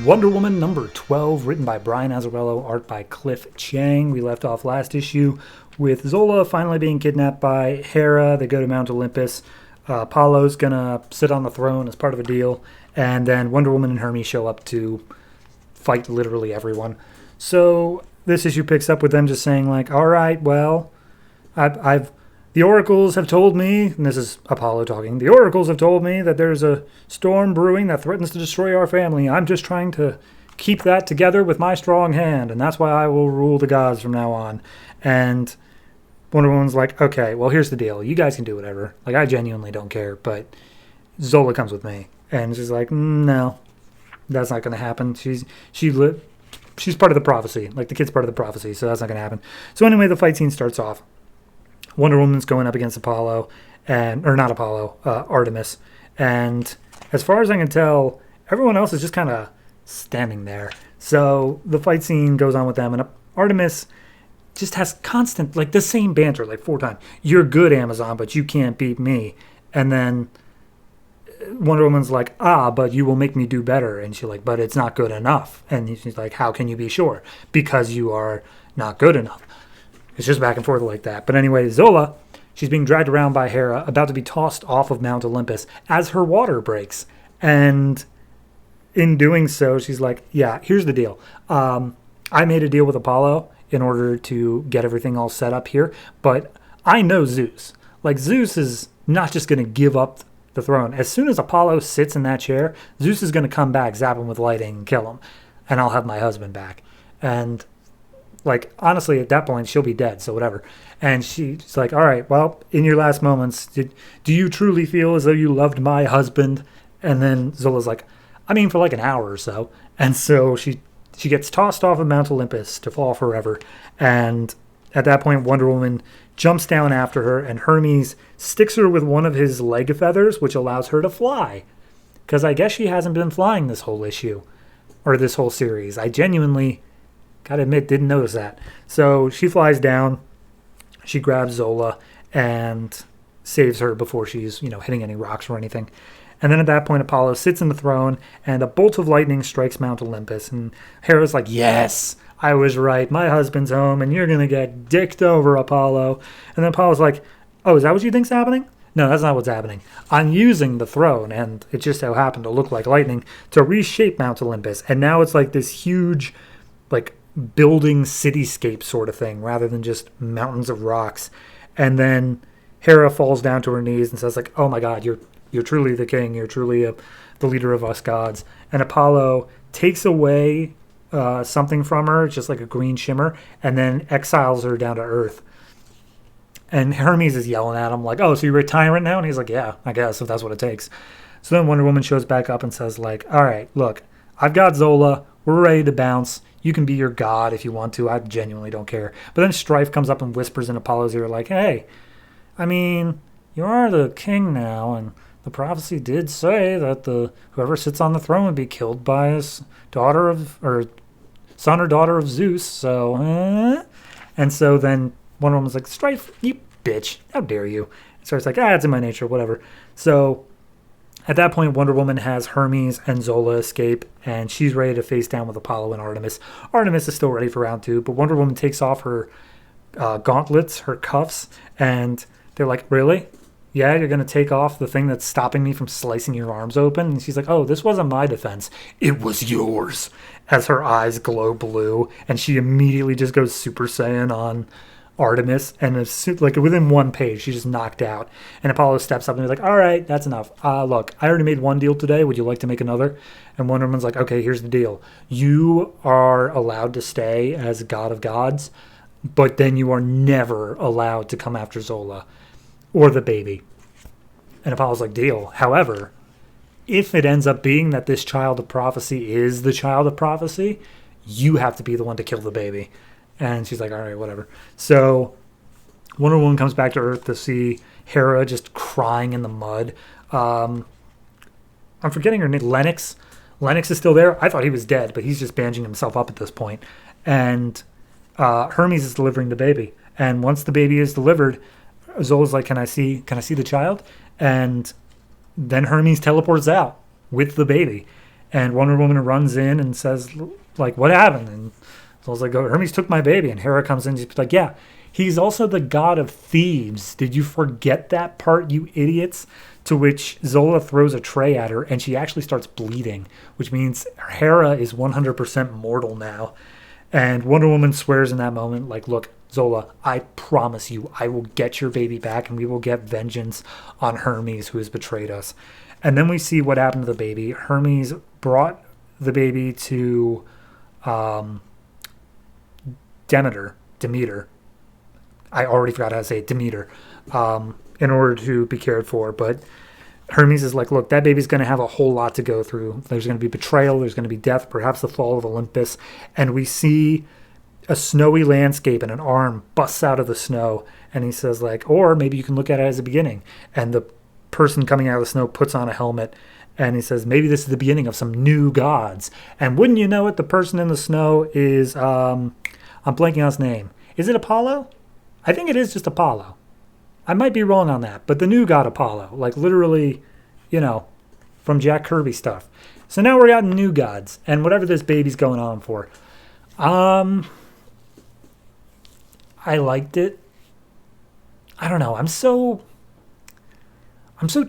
Wonder Woman number 12, written by Brian Azzarello, art by Cliff Chiang. We left off last issue with Zola finally being kidnapped by Hera. They go to Mount Olympus. Apollo's gonna sit on the throne as part of a deal, and then Wonder Woman and Hermes show up to fight literally everyone. So this issue picks up with them just saying like, all right, well, I've the oracles have told me, and this is Apollo talking, the oracles have told me that there's a storm brewing that threatens to destroy our family. I'm just trying to keep that together with my strong hand, and that's why I will rule the gods from now on. And Wonder Woman's like, okay, well, here's the deal. You guys can do whatever. Like, I genuinely don't care, but Zola comes with me. And she's like, no, that's not going to happen. She's part of the prophecy. Like, the kid's part of the prophecy, so that's not going to happen. So anyway, the fight scene starts off. Wonder Woman's going up against Apollo, Artemis. And as far as I can tell, everyone else is just kind of standing there. So the fight scene goes on with them, and Artemis just has constant, like, the same banter, like 4 times. You're good, Amazon, but you can't beat me. And then Wonder Woman's like, but you will make me do better. And she's like, but it's not good enough. And she's like, how can you be sure? Because you are not good enough. It's just back and forth like that. But anyway, Zola, she's being dragged around by Hera, about to be tossed off of Mount Olympus as her water breaks. And in doing so, she's like, yeah, here's the deal. I made a deal with Apollo in order to get everything all set up here. But I know Zeus. Like, Zeus is not just going to give up the throne. As soon as Apollo sits in that chair, Zeus is going to come back, zap him with lightning, and kill him. And I'll have my husband back. And like, honestly, at that point, she'll be dead, so whatever. And she's like, all right, well, in your last moments, do you truly feel as though you loved my husband? And then Zola's like, I mean, for like an hour or so. And so she gets tossed off of Mount Olympus to fall forever. And at that point, Wonder Woman jumps down after her, and Hermes sticks her with one of his leg feathers, which allows her to fly. Because I guess she hasn't been flying this whole issue, or this whole series. I genuinely, gotta admit, didn't notice that. So she flies down, she grabs Zola, and saves her before she's, hitting any rocks or anything. And then at that point, Apollo sits in the throne, and a bolt of lightning strikes Mount Olympus. And Hera's like, yes, I was right. My husband's home, and you're going to get dicked over, Apollo. And then Apollo's like, oh, is that what you think's happening? No, that's not what's happening. I'm using the throne, and it just so happened to look like lightning, to reshape Mount Olympus. And now it's like this huge, like, building cityscape sort of thing, rather than just mountains of rocks. And then Hera falls down to her knees and says, like, oh my God, you're truly the king. You're truly the leader of us gods. And Apollo takes away something from her, just like a green shimmer, and then exiles her down to Earth. And Hermes is yelling at him like, oh, so you're a tyrant now? And he's like, yeah, I guess, if that's what it takes. So then Wonder Woman shows back up and says, like, all right, look, I've got Zola. We're ready to bounce. You can be your god if you want to. I genuinely don't care. But then Strife comes up and whispers in Apollo's ear like, hey, I mean, you are the king now, and the prophecy did say that whoever sits on the throne would be killed by his son or daughter of Zeus. So, And so then Wonder Woman's like, Strife, you bitch, how dare you? So it's like, it's in my nature, whatever. So at that point, Wonder Woman has Hermes and Zola escape, and she's ready to face down with Apollo and Artemis. Artemis is still ready for round 2, but Wonder Woman takes off her gauntlets, her cuffs, and they're like, really? Yeah, you're going to take off the thing that's stopping me from slicing your arms open? And she's like, oh, this wasn't my defense. It was yours. As her eyes glow blue, and she immediately just goes Super Saiyan on Artemis, and like within one page, she's just knocked out. And Apollo steps up and he's like, all right, that's enough. Look, I already made one deal today. Would you like to make another? And Wonder Woman's like, okay, here's the deal. You are allowed to stay as god of gods, but then you are never allowed to come after Zola or the baby. And Apollo's like, deal. However, if it ends up being that this child of prophecy is the child of prophecy, you have to be the one to kill the baby. And she's like, all right, whatever. So Wonder Woman comes back to Earth to see Hera just crying in the mud. I'm forgetting her name. Lennox. Lennox is still there. I thought he was dead, but he's just bandaging himself up at this point. And Hermes is delivering the baby. And once the baby is delivered, Zola's like, can I see the child? And then Hermes teleports out with the baby. And Wonder Woman runs in and says, like, what happened? And Zola's like, oh, Hermes took my baby. And Hera comes in and she's like, yeah, he's also the god of thieves. Did you forget that part, you idiots? To which Zola throws a tray at her and she actually starts bleeding, which means Hera is 100% mortal now. And Wonder Woman swears in that moment, like, look, Zola, I promise you, I will get your baby back and we will get vengeance on Hermes, who has betrayed us. And then we see what happened to the baby. Hermes brought the baby to Demeter. I already forgot how to say it, Demeter, in order to be cared for. But Hermes is like, look, that baby's going to have a whole lot to go through. There's going to be betrayal. There's going to be death, perhaps the fall of Olympus. And we see a snowy landscape and an arm busts out of the snow. And he says, like, or maybe you can look at it as a beginning. And the person coming out of the snow puts on a helmet. And he says, maybe this is the beginning of some new gods. And wouldn't you know it, the person in the snow is, I'm blanking on his name. Is it Apollo? I think it is just Apollo. I might be wrong on that, but the new god Apollo, like literally, from Jack Kirby stuff. So now we're out in new gods, and whatever this baby's going on for. I liked it. I don't know. I'm so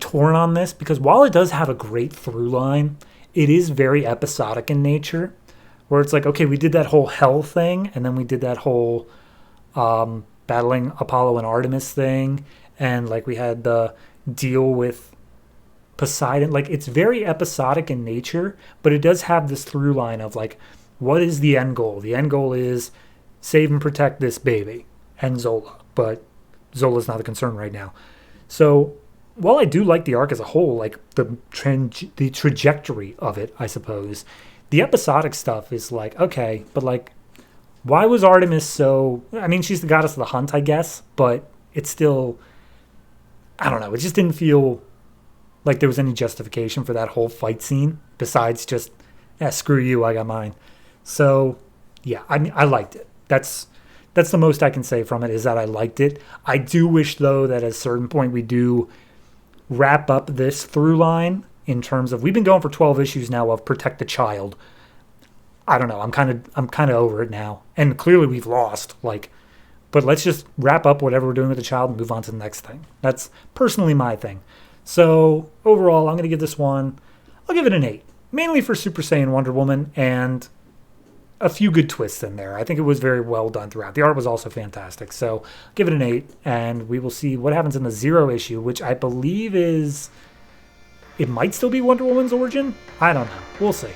torn on this because while it does have a great through line, it is very episodic in nature, where it's like, okay, we did that whole hell thing, and then we did that whole battling Apollo and Artemis thing, and like we had the deal with Poseidon. Like, it's very episodic in nature, but it does have this through line of like, what is the end goal? The end goal is save and protect this baby and Zola, but Zola's not a concern right now. So while I do like the arc as a whole, like the trajectory of it, I suppose, the episodic stuff is like, okay, but like, why was Artemis so... I mean, she's the goddess of the hunt, I guess, but it's still... I don't know. It just didn't feel like there was any justification for that whole fight scene besides just, yeah, screw you, I got mine. So, yeah, I mean, I liked it. That's the most I can say from it, is that I liked it. I do wish, though, that at a certain point we do wrap up this through line in terms of... We've been going for 12 issues now of Protect the Child. I don't know. I'm kind of over it now, and clearly we've lost. Like, but let's just wrap up whatever we're doing with the child and move on to the next thing. That's personally my thing. So overall, I'm gonna give this one. I'll give it an 8, mainly for Super Saiyan Wonder Woman and a few good twists in there. I think it was very well done throughout. The art was also fantastic. So give it an 8, and we will see what happens in the 0 issue, which I believe is. It might still be Wonder Woman's origin. I don't know. We'll see.